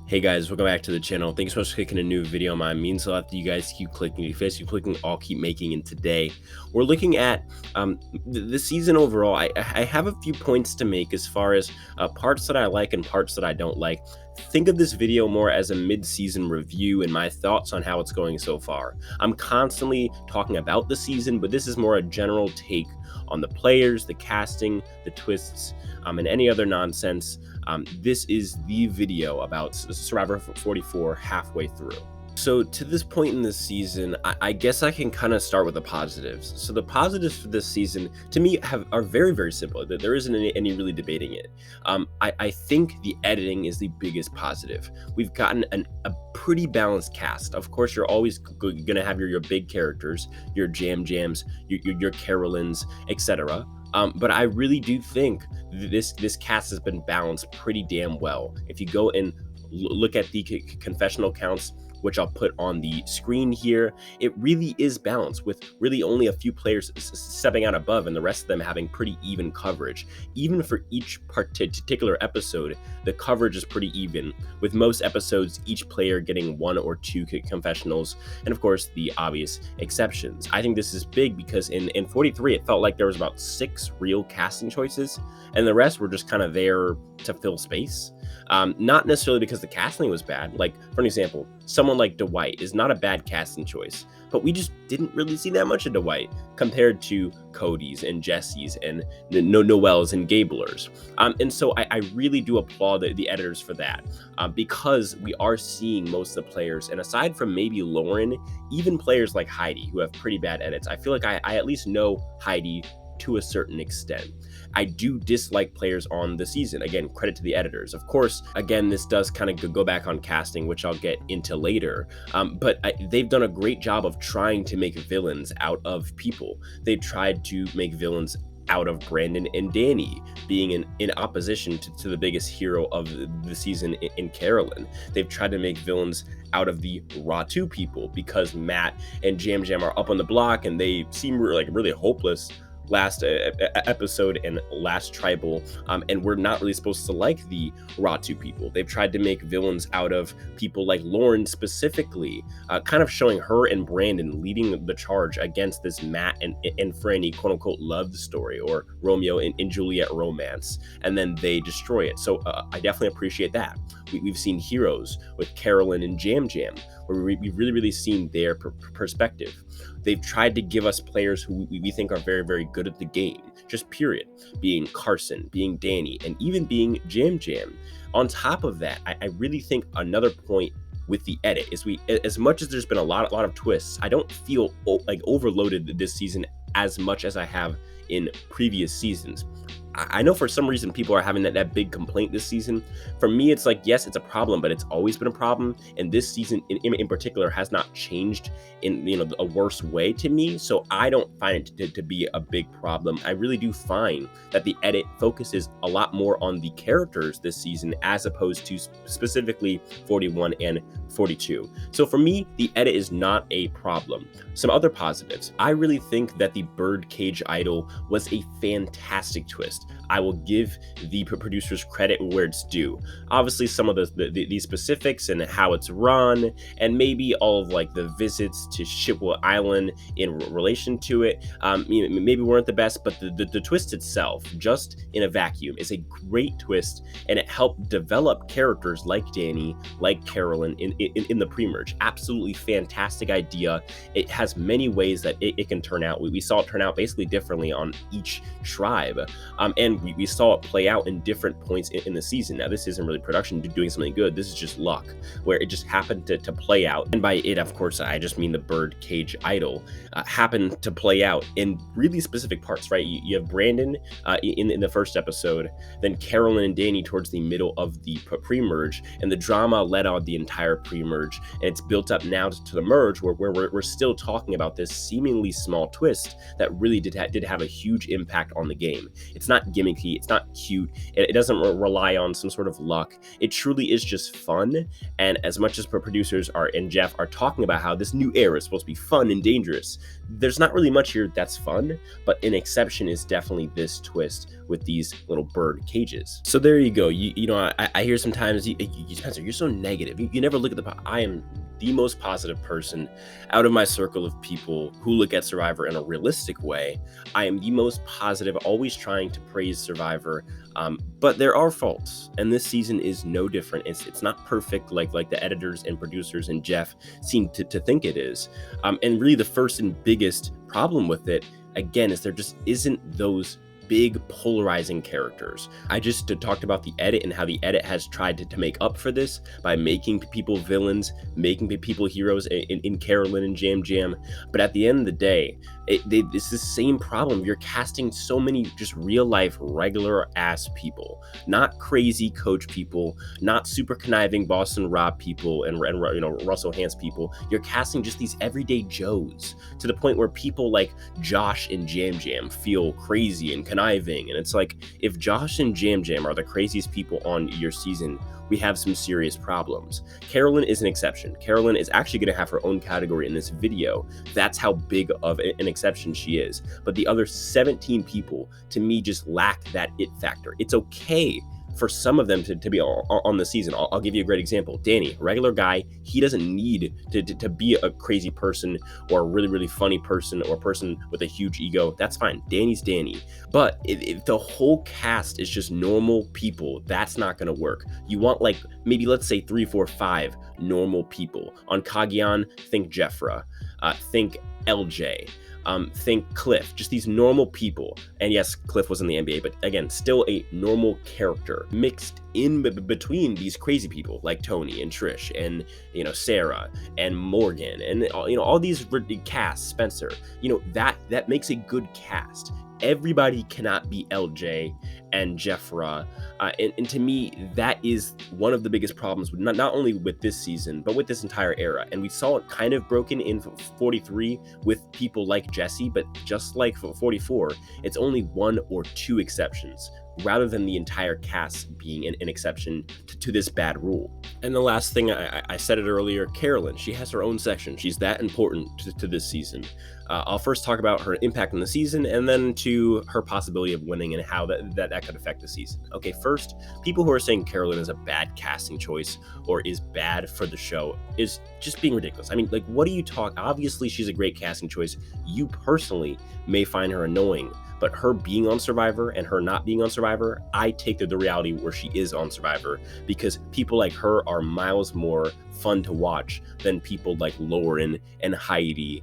Hey guys, welcome back to the channel. Thanks so much for clicking a new video on mine. Means a lot that you guys keep clicking. If you guys keep clicking, I'll keep making. And today we're looking at the season overall. I have a few points to make as far as parts that I like and parts that I don't like. Think of this video more as a mid-season review and my thoughts on how it's going so far. I'm constantly talking about the season, but this is more a general take on the players, the casting, the twists, and any other nonsense. This is the video about Survivor 44 halfway through. So to this point in the season, I guess I can kind of start with the positives. So the positives for this season, to me, are very, very simple. There isn't any really debating it. I think the editing is the biggest positive. We've gotten a pretty balanced cast. Of course, you're always going to have your big characters, your Jams, your Carolyns, etc. But I really do think this cast has been balanced pretty damn well. If you go and look at the confessional counts, which I'll put on the screen here, it really is balanced, with really only a few players stepping out above and the rest of them having pretty even coverage. Even for each particular episode, the coverage is pretty even, with most episodes each player getting 1 or 2 confessionals, and of course the obvious exceptions. I think this is big because in 43 it felt like there was about 6 real casting choices, and the rest were just kind of there to fill space. Not necessarily because the casting was bad. Like, for an example, someone like Dwight is not a bad casting choice, but we just didn't really see that much of Dwight compared to Cody's and Jesse's and Noel's and Gabler's. And so I really do applaud the editors for that, because we are seeing most of the players, and aside from maybe Lauren, even players like Heidi who have pretty bad edits. I feel like I at least know Heidi to a certain extent. I do dislike players on the season. Again, credit to the editors. Of course, again, this does kind of go back on casting, which I'll get into later. But they've done a great job of trying to make villains out of people. They've tried to make villains out of Brandon and Danny, being in opposition to the biggest hero of the season in Carolyn. They've tried to make villains out of the Raw 2 people, because Matt and Jam are up on the block and they seem like really hopeless last episode and last tribal, and we're not really supposed to like the Raw 2 people. They've tried to make villains out of people like Lauren specifically, kind of showing her and Brandon leading the charge against this Matt and Franny quote-unquote love story, or Romeo and Juliet romance, and then they destroy it. So I definitely appreciate that. We've seen heroes with Carolyn and Jam, where we've really seen their perspective. They've tried to give us players who we think are very, very good at the game, just period, being Carson, being Danny, and even being Jam. On top of that, I really think another point with the edit is, as much as there's been a lot of twists, I don't feel like overloaded this season as much as I have in previous seasons. I know for some reason people are having that big complaint this season. For me, it's like, yes, it's a problem, but it's always been a problem. And this season in particular has not changed in a worse way to me. So I don't find it to be a big problem. I really do find that the edit focuses a lot more on the characters this season, as opposed to specifically 41 and 42. So for me, the edit is not a problem. Some other positives. I really think that the birdcage idol was a fantastic twist. I will give the producers credit where it's due. Obviously, some of the specifics and how it's run, and maybe all of like the visits to Shipwell Island in relation to it, maybe weren't the best, but the twist itself, just in a vacuum, is a great twist, and it helped develop characters like Danny, like Carolyn in the pre-merge. Absolutely fantastic idea. It has many ways that it can turn out. We saw it turn out basically differently on each tribe. And we saw it play out in different points in the season. Now, this isn't really production doing something good. This is just luck, where it just happened to play out. And by it, of course, I just mean the birdcage idol happened to play out in really specific parts, right? You have Brandon in the first episode, then Carolyn and Danny towards the middle of the pre-merge, and the drama led on the entire pre-merge. And it's built up now to the merge, where we're still talking about this seemingly small twist that really did have a huge impact on the game. It's not gimmicky gimmicky. It's not cute. It doesn't rely on some sort of luck. It truly is just fun. And as much as producers are and Jeff are talking about how this new era is supposed to be fun and dangerous, there's not really much here that's fun. But an exception is definitely this twist with these little bird cages. So there you go. You know, I hear sometimes, Spencer, you're so negative. You never look at I am the most positive person out of my circle of people who look at Survivor in a realistic way. I am the most positive, always trying to praise Survivor, but there are faults, and this season is no different. It's not perfect like the editors and producers and Jeff seem to think it is. And really the first and biggest problem with it, again, is there just isn't those big polarizing characters. I just talked about the edit and how the edit has tried to make up for this by making people villains, making people heroes in Carolyn and Jam Jam. But at the end of the day, it's the same problem. You're casting so many just real life, regular ass people, not crazy coach people, not super conniving Boston Rob people and Russell Hantz people. You're casting just these everyday Joes to the point where people like Josh and Jam Jam feel crazy and conniving. And it's like, if Josh and Jam Jam are the craziest people on your season, we have some serious problems. Carolyn is an exception. Carolyn is actually going to have her own category in this video. That's how big of an exception she is. But the other 17 people, to me, just lack that it factor. It's okay for some of them to be on the season. I'll give you a great example. Danny, a regular guy, he doesn't need to be a crazy person or a really, really funny person or a person with a huge ego. That's fine. Danny's Danny. But if the whole cast is just normal people, that's not going to work. You want like maybe let's say 3, 4, 5 normal people. On Cagayan, think Jeffra, think LJ. Think Cliff, just these normal people. And yes, Cliff was in the NBA, but again, still a normal character mixed in between these crazy people like Tony and Trish and, Sarah and Morgan and, all these casts, Spencer, that makes a good cast. Everybody cannot be LJ and Jeffra. And to me, that is one of the biggest problems, with not only with this season, but with this entire era. And we saw it kind of broken in 43 with people like Jesse, but just like 44, it's only 1 or 2 exceptions, rather than the entire cast being an exception to this bad rule. And the last thing, I said it earlier, Carolyn, she has her own section. She's that important to this season. I'll first talk about her impact on the season and then to her possibility of winning and how that could affect the season. Okay, first, people who are saying Carolyn is a bad casting choice or is bad for the show is just being ridiculous. I mean, like, what do you talk? Obviously, she's a great casting choice. You personally may find her annoying, but her being on Survivor and her not being on Survivor, I take the reality where she is on Survivor, because people like her are miles more fun to watch than people like Lauren and Heidi.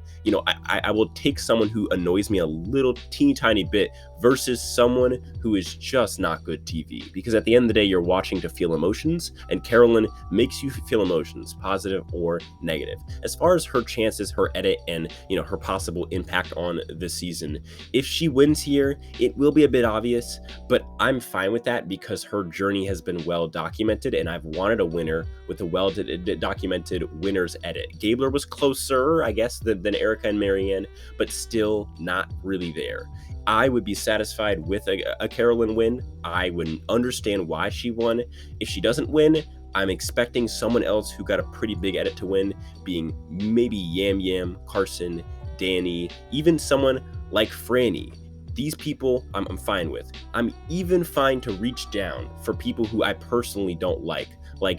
I will take someone who annoys me a little teeny tiny bit versus someone who is just not good TV, because at the end of the day, you're watching to feel emotions, and Carolyn makes you feel emotions, positive or negative. As far as her chances, her edit, and her possible impact on the season, if she wins here, it will be a bit obvious, but I'm fine with that because her journey has been well documented, and I've wanted a winner with a well documented winner's edit. Gabler was closer, I guess, than Erica and Marianne, but still not really there. I would be satisfied with a Carolyn win. I would understand why she won. If she doesn't win, I'm expecting someone else who got a pretty big edit to win, being maybe Yam Yam, Carson, Danny, even someone like Franny. These people I'm fine with. I'm even fine to reach down for people who I personally don't like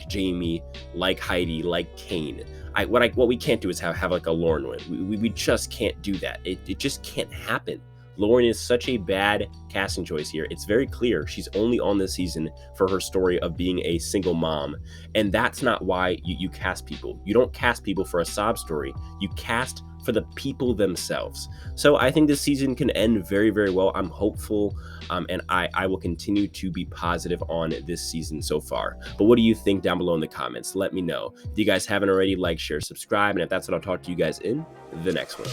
Jamie, like Heidi, like Kane. What we can't do is have like a Lauren win. We just can't do that. It just can't happen. Lauren is such a bad casting choice here. It's very clear she's only on this season for her story of being a single mom. And that's not why you cast people. You don't cast people for a sob story. You cast for the people themselves. So I think this season can end very, very well. I'm hopeful, and I will continue to be positive on this season so far. But what do you think down below in the comments? Let me know. If you guys haven't already, like, share, subscribe, and if that's what, I'll talk to you guys in the next one.